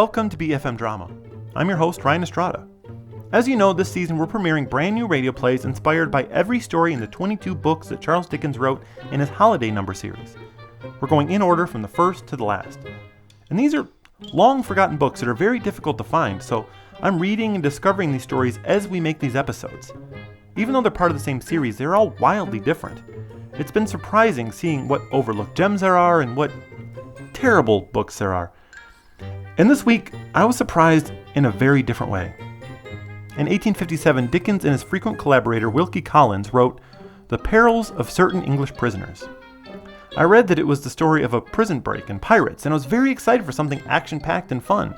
Welcome to BeFM Drama. I'm your host, Ryan Estrada. As you know, this season we're premiering brand new radio plays inspired by every story in the 22 books that Charles Dickens wrote in his Holiday Number series. We're going in order from the first to the last. And these are long forgotten books that are very difficult to find, so I'm reading and discovering these stories as we make these episodes. Even though they're part of the same series, they're all wildly different. It's been surprising seeing what overlooked gems there are and what terrible books there are. And this week, I was surprised in a very different way. In 1857, Dickens and his frequent collaborator Wilkie Collins wrote The Perils of Certain English Prisoners. I read that it was the story of a prison break and pirates, and I was very excited for something action-packed and fun.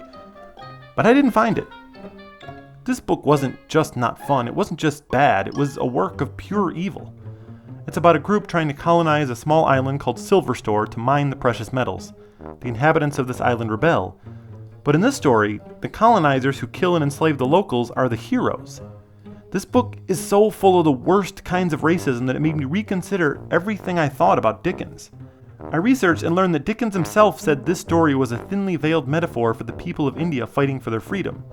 But I didn't find it. This book wasn't just not fun, it wasn't just bad, it was a work of pure evil. It's about a group trying to colonize a small island called Silver Store to mine the precious metals. The inhabitants of this island rebel. But in this story, the colonizers who kill and enslave the locals are the heroes. This book is so full of the worst kinds of racism that it made me reconsider everything I thought about Dickens. I researched and learned that Dickens himself said this story was a thinly veiled metaphor for the people of India fighting for their freedom.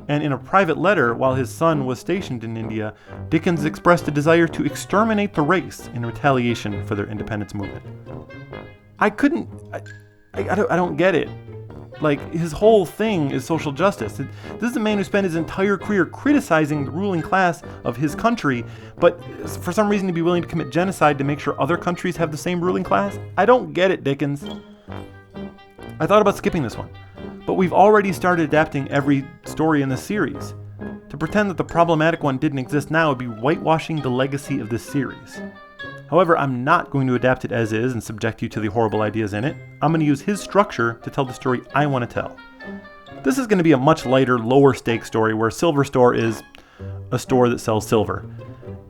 And in a private letter, while his son was stationed in India, Dickens expressed a desire to exterminate the race in retaliation for their independence movement. I don't get it. Like, his whole thing is social justice. This is a man who spent his entire career criticizing the ruling class of his country, but for some reason to be willing to commit genocide to make sure other countries have the same ruling class? I don't get it, Dickens. I thought about skipping this one, but we've already started adapting every story in this series. To pretend that the problematic one didn't exist now would be whitewashing the legacy of this series. However, I'm not going to adapt it as is and subject you to the horrible ideas in it. I'm going to use his structure to tell the story I want to tell. This is going to be a much lighter, lower stakes story where Silver Store is a store that sells silver,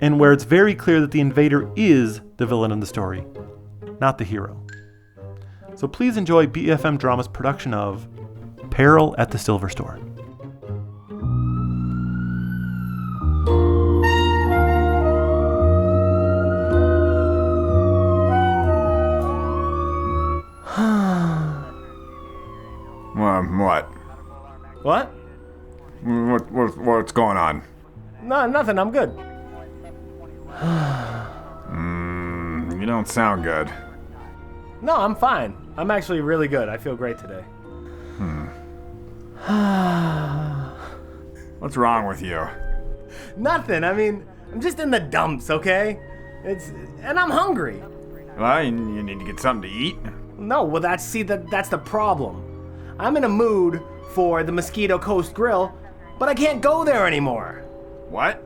and where it's very clear that the invader is the villain of the story, not the hero. So please enjoy BeFM Drama's production of Peril at the Silver Store. What? What's going on? No, nothing. I'm good. You don't sound good. No, I'm fine. I'm actually really good. I feel great today. What's wrong with you? Nothing. I mean, I'm just in the dumps, okay? And I'm hungry. Well, you need to get something to eat. No, well, that's the problem. I'm in a mood for the Mosquito Coast Grill, but I can't go there anymore. What?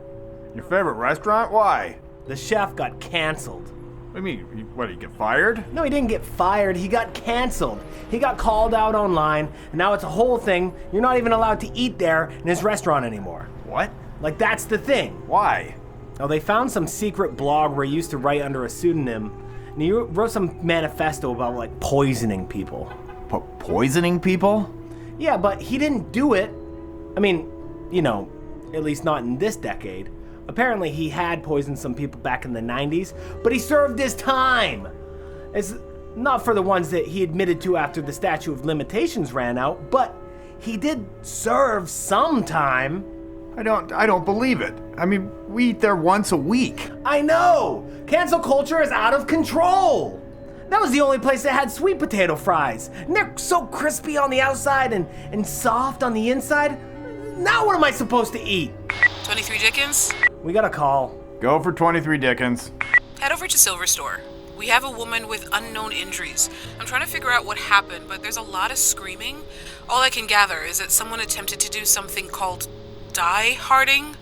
Your favorite restaurant? Why? The chef got canceled. What do you mean? What, did he get fired? No, he didn't get fired. He got canceled. He got called out online, and now it's a whole thing. You're not even allowed to eat there in his restaurant anymore. What? Like, that's the thing. Why? Oh, they found some secret blog where he used to write under a pseudonym, and he wrote some manifesto about, like, poisoning people. Poisoning people? Yeah, but he didn't do it. I mean, you know, at least not in this decade. Apparently he had poisoned some people back in the 90s, but he served his time. It's not for the ones that he admitted to after the statute of limitations ran out, but he did serve some time. I don't believe it. I mean, we eat there once a week. I know! Cancel culture is out of control! That was the only place that had sweet potato fries. And they're so crispy on the outside and soft on the inside. Now what am I supposed to eat? 23 Dickens? We got a call. Go for 23 Dickens. Head over to Silver Store. We have a woman with unknown injuries. I'm trying to figure out what happened, but there's a lot of screaming. All I can gather is that someone attempted to do something called die-harding.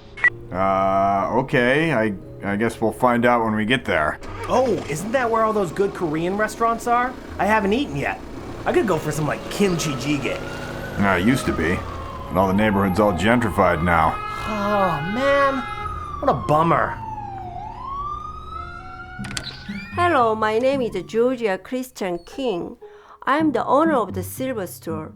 Okay. I guess we'll find out when we get there. Oh, isn't that where all those good Korean restaurants are? I haven't eaten yet. I could go for some, like, kimchi jjigae. It used to be. But all the neighborhood's all gentrified now. Oh, man. What a bummer. Hello, my name is Georgia Christian King. I'm the owner of the Silver Store.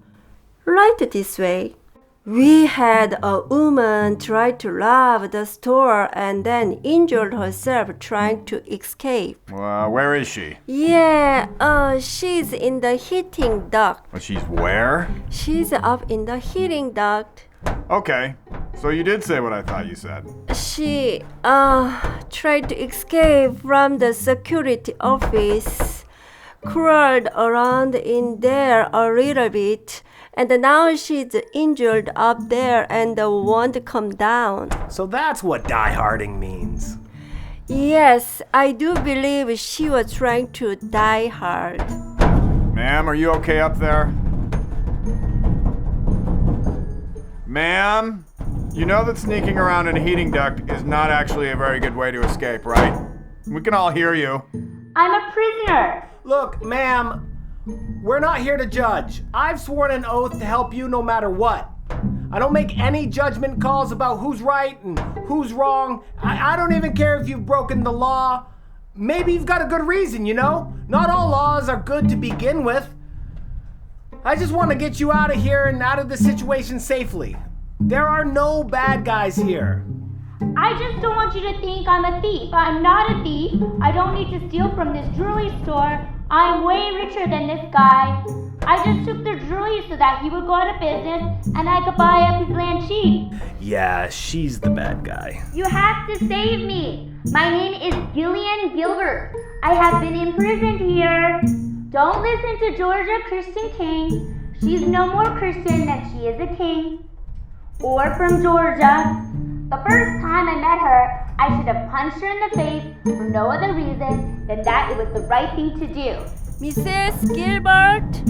Right this way. We had a woman try to rob the store and then injured herself trying to escape. Where is she? Yeah, she's in the heating duct. She's where? She's up in the heating duct. Okay, so you did say what I thought you said. She tried to escape from the security office, crawled around in there a little bit, and now she's injured up there and won't come down. So that's what dieharding means. Yes, I do believe she was trying to die hard. Ma'am, are you okay up there? Ma'am, you know that sneaking around in a heating duct is not actually a very good way to escape, right? We can all hear you. I'm a prisoner. Look, ma'am, we're not here to judge. I've sworn an oath to help you no matter what. I don't make any judgment calls about who's right and who's wrong. I don't even care if you've broken the law. Maybe you've got a good reason, you know? Not all laws are good to begin with. I just want to get you out of here and out of the situation safely. There are no bad guys here. I just don't want you to think I'm a thief. I'm not a thief. I don't need to steal from this jewelry store. I'm way richer than this guy. I just took the jewelry so that he would go out of business and I could buy up his land cheap. Yeah, she's the bad guy. You have to save me. My name is Gillian Gilbert. I have been imprisoned here. Don't listen to Georgia Christian King. She's no more Christian than she is a king. Or from Georgia. The first time I met her, I should have punched her in the face for no other reason than that it was the right thing to do. Mrs. Gilbert,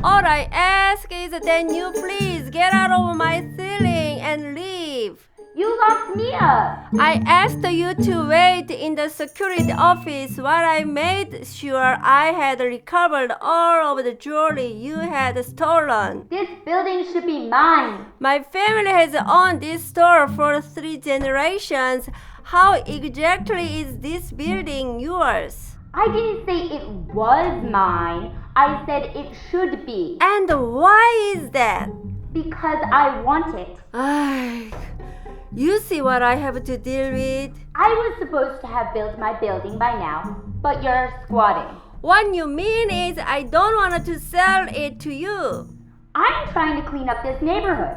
all I ask is that you please get out of my ceiling and leave. You locked me up. I asked you to wait in the security office while I made sure I had recovered all of the jewelry you had stolen. This building should be mine. My family has owned this store for 3 generations. How exactly is this building yours? I didn't say it was mine. I said it should be. And why is that? Because I want it. You see what I have to deal with? I was supposed to have built my building by now, but you're squatting. What you mean is I don't want to sell it to you. I'm trying to clean up this neighborhood.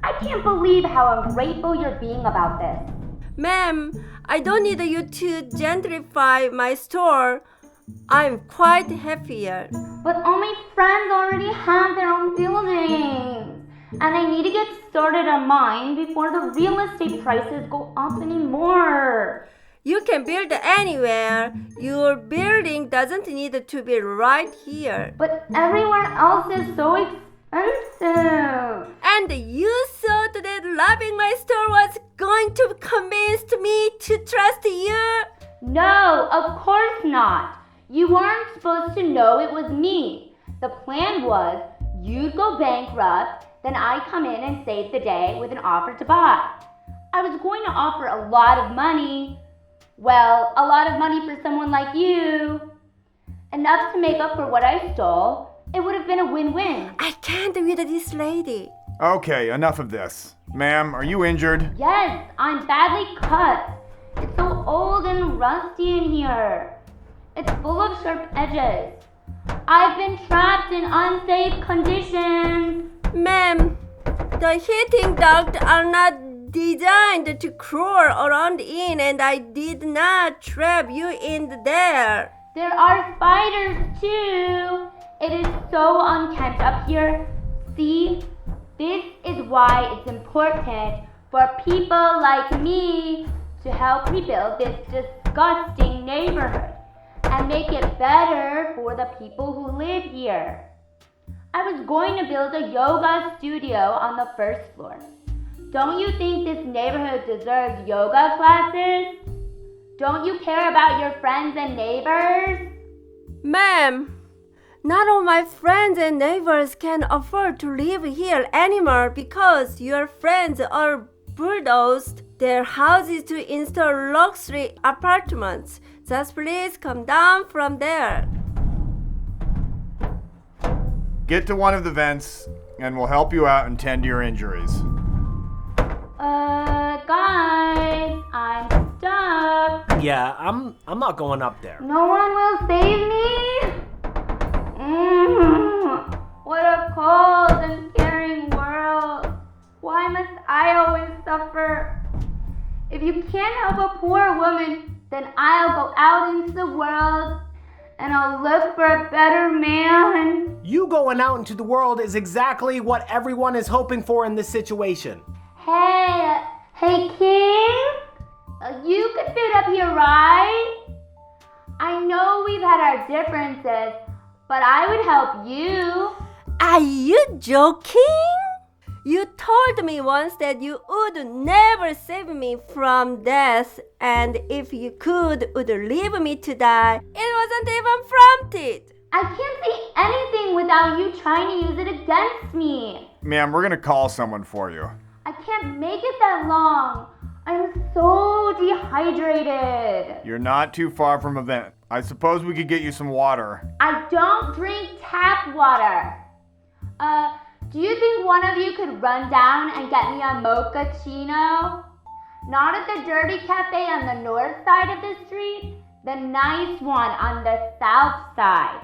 I can't believe how ungrateful you're being about this. Ma'am, I don't need you to gentrify my store. I'm quite happier. But all my friends already have their own buildings. And I need to get started on mine before the real estate prices go up anymore. You can build anywhere. Your building doesn't need to be right here. But everywhere else is so expensive. And you thought that robbing my store was going to convince me to trust you? No, of course not. You weren't supposed to know it was me. The plan was you'd go bankrupt, then I come in and save the day with an offer to buy. I was going to offer a lot of money. Well, a lot of money for someone like you. Enough to make up for what I stole. It would have been a win-win. I can't with this lady. Okay, enough of this. Ma'am, are you injured? Yes, I'm badly cut. It's so old and rusty in here. It's full of sharp edges. I've been trapped in unsafe conditions. Ma'am, the heating ducts are not designed to crawl around in, and I did not trap you in there. There are spiders too. It is so unkempt up here. See, this is why it's important for people like me to help rebuild this disgusting neighborhood and make it better for the people who live here. I was going to build a yoga studio on the first floor. Don't you think this neighborhood deserves yoga classes? Don't you care about your friends and neighbors? Ma'am, not all my friends and neighbors can afford to live here anymore because your friends are bulldozed their houses to install luxury apartments. Just please come down from there. Get to one of the vents, and we'll help you out and tend to your injuries. Guys, I'm stuck. Yeah, I'm not going up there. No one will save me? What a cold and caring world. Why must I always suffer? If you can't help a poor woman, then I'll go out into the world and I'll look for a better man. You going out into the world is exactly what everyone is hoping for in this situation. Hey, King? You could fit up here, right? I know we've had our differences, but I would help you. Are you joking? You told me once that you would never save me from death, and if you could, would leave me to die. It wasn't even prompted. I can't say anything without you trying to use it against me. Ma'am, we're gonna call someone for you. I can't make it that long. I'm so dehydrated. You're not too far from a vent. I suppose we could get you some water. I don't drink tap water. Do you think one of you could run down and get me a mochaccino? Not at the dirty cafe on the north side of the street, the nice one on the south side.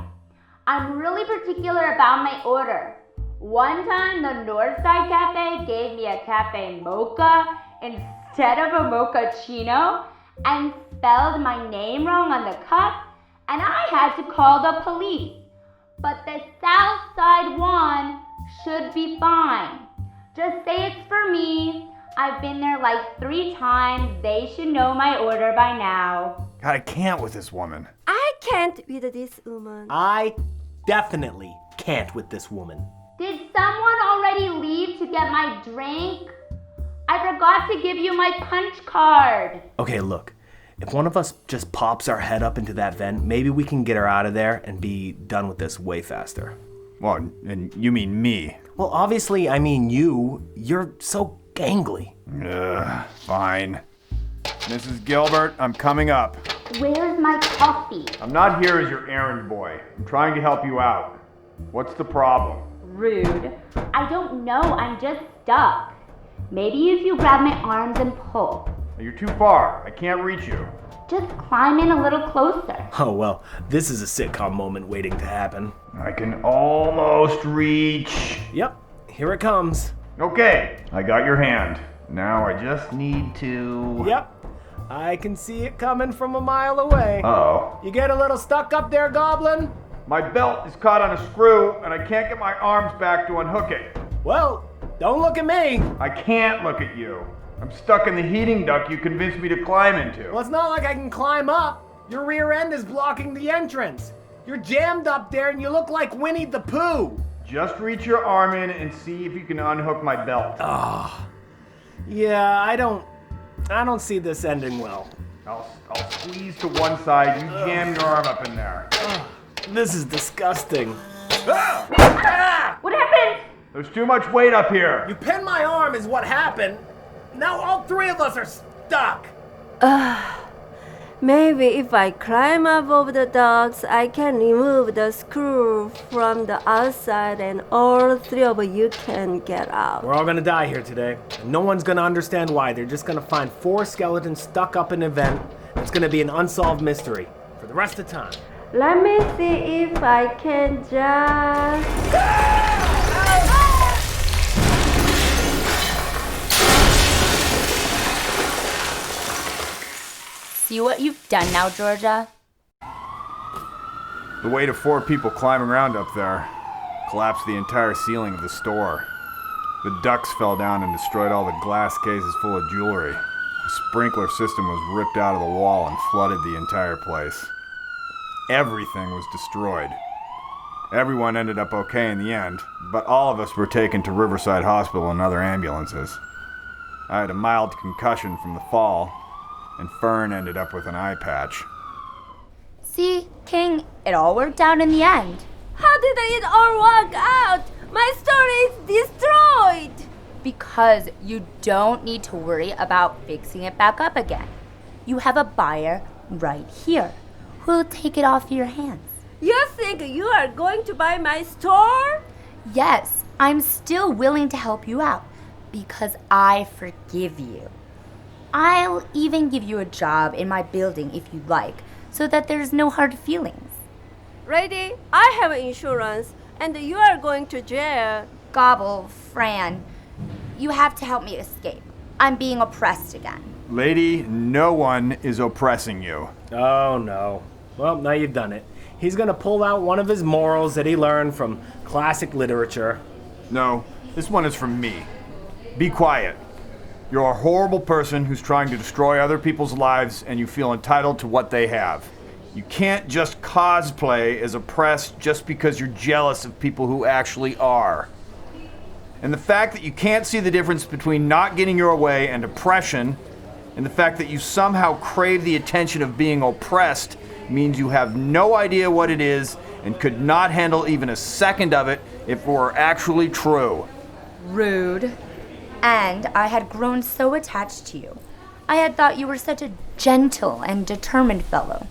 I'm really particular about my order. One time the north side cafe gave me a cafe mocha instead of a mochaccino and spelled my name wrong on the cup, and I had to call the police. But the south side one should be fine. Just say it's for me. I've been there like 3 times. They should know my order by now. God, I can't with this woman. I can't with this woman. I definitely can't with this woman. Did someone already leave to get my drink? I forgot to give you my punch card. Okay, look. If one of us just pops our head up into that vent, maybe we can get her out of there and be done with this way faster. Well, and you mean me. Well, obviously, I mean you. You're so gangly. Fine. Mrs. Gilbert, I'm coming up. Where's my coffee? I'm not here as your errand boy. I'm trying to help you out. What's the problem? Rude. I don't know. I'm just stuck. Maybe if you grab my arms and pull. You're too far. I can't reach you. Just climb in a little closer. Oh, well, this is a sitcom moment waiting to happen. I can almost reach. Yep, here it comes. Okay, I got your hand. Now I just need to... Yep, I can see it coming from a mile away. Uh-oh. You get a little stuck up there, Goblin? My belt is caught on a screw, and I can't get my arms back to unhook it. Well, don't look at me. I can't look at you. I'm stuck in the heating duct you convinced me to climb into. Well, it's not like I can climb up. Your rear end is blocking the entrance. You're jammed up there and you look like Winnie the Pooh. Just reach your arm in and see if you can unhook my belt. Yeah, I don't see this ending well. I'll squeeze to one side. You jam your arm up in there. This is disgusting. What happened? There's too much weight up here. You pinned my arm is what happened. Now all 3 of us are stuck. Maybe if I climb up over the ducts, I can remove the screw from the outside and all 3 of you can get out. We're all gonna die here today. And no one's gonna understand why. They're just gonna find 4 skeletons stuck up in an event. It's gonna be an unsolved mystery for the rest of the time. Let me see if I can just... See what you've done now, Georgia? The weight of 4 people climbing around up there collapsed the entire ceiling of the store. The ducts fell down and destroyed all the glass cases full of jewelry. The sprinkler system was ripped out of the wall and flooded the entire place. Everything was destroyed. Everyone ended up okay in the end, but all of us were taken to Riverside Hospital in other ambulances. I had a mild concussion from the fall, and Fern ended up with an eye patch. See, King, it all worked out in the end. How did it all work out? My story is destroyed! Because you don't need to worry about fixing it back up again. You have a buyer right here who'll take it off your hands. You think you are going to buy my store? Yes, I'm still willing to help you out. Because I forgive you. I'll even give you a job in my building if you like, so that there's no hard feelings. Lady, I have insurance, and you are going to jail. Gobble, Fran, you have to help me escape. I'm being oppressed again. Lady, no one is oppressing you. Oh, no. Well, now you've done it. He's gonna pull out one of his morals that he learned from classic literature. No, this one is from me. Be quiet. You're a horrible person who's trying to destroy other people's lives, and you feel entitled to what they have. You can't just cosplay as oppressed just because you're jealous of people who actually are. And the fact that you can't see the difference between not getting your way and oppression, and the fact that you somehow crave the attention of being oppressed, means you have no idea what it is and could not handle even a second of it if it were actually true. Rude. And I had grown so attached to you. I had thought you were such a gentle and determined fellow.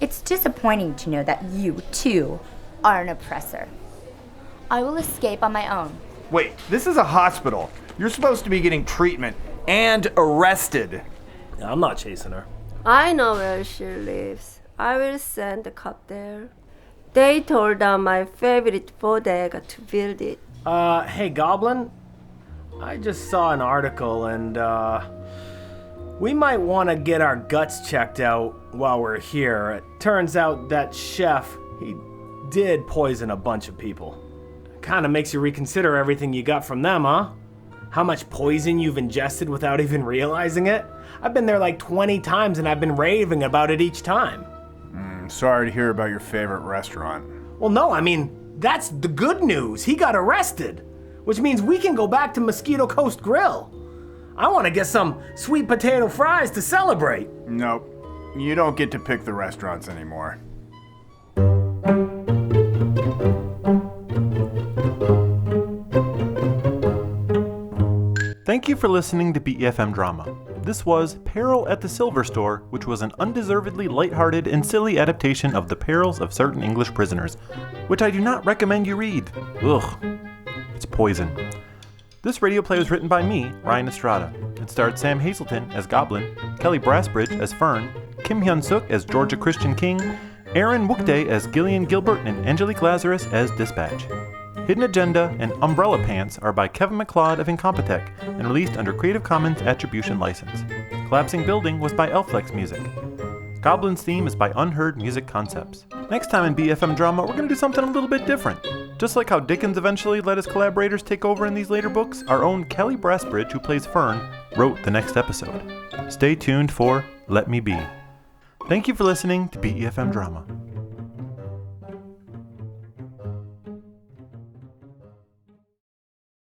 It's disappointing to know that you, too, are an oppressor. I will escape on my own. Wait, this is a hospital. You're supposed to be getting treatment and arrested. I'm not chasing her. I know where she lives. I will send the cop there. They tore down my favorite bodega to build it. Hey, Goblin? I just saw an article, and, we might want to get our guts checked out while we're here. It turns out that chef, he did poison a bunch of people. Kind of makes you reconsider everything you got from them, huh? How much poison you've ingested without even realizing it? I've been there like 20 times, and I've been raving about it each time. Sorry to hear about your favorite restaurant. Well, no, I mean, that's the good news. He got arrested, which means we can go back to Mosquito Coast Grill. I want to get some sweet potato fries to celebrate. Nope. You don't get to pick the restaurants anymore. Thank you for listening to BEFM Drama. This was Peril at the Silver Store, which was an undeservedly lighthearted and silly adaptation of The Perils of Certain English Prisoners, which I do not recommend you read. Ugh. It's poison. This radio play was written by me, Ryan Estrada. It starred Sam Hazelton as Goblin, Kelly Brassbridge as Fern, Kim Hyun-suk as Georgia Christian King, Aaron Wookday as Gillian Gilbert, and Angelique Lazarus as Dispatch. Hidden Agenda and Umbrella Pants are by Kevin McLeod of Incompetech and released under Creative Commons Attribution License. Collapsing Building was by Elflex Music. Goblin's theme is by Unheard Music Concepts. Next time in BFM Drama, we're going to do something a little bit different. Just like how Dickens eventually let his collaborators take over in these later books, our own Kelly Brassbridge, who plays Fern, wrote the next episode. Stay tuned for Let Me Be. Thank you for listening to BEFM Drama.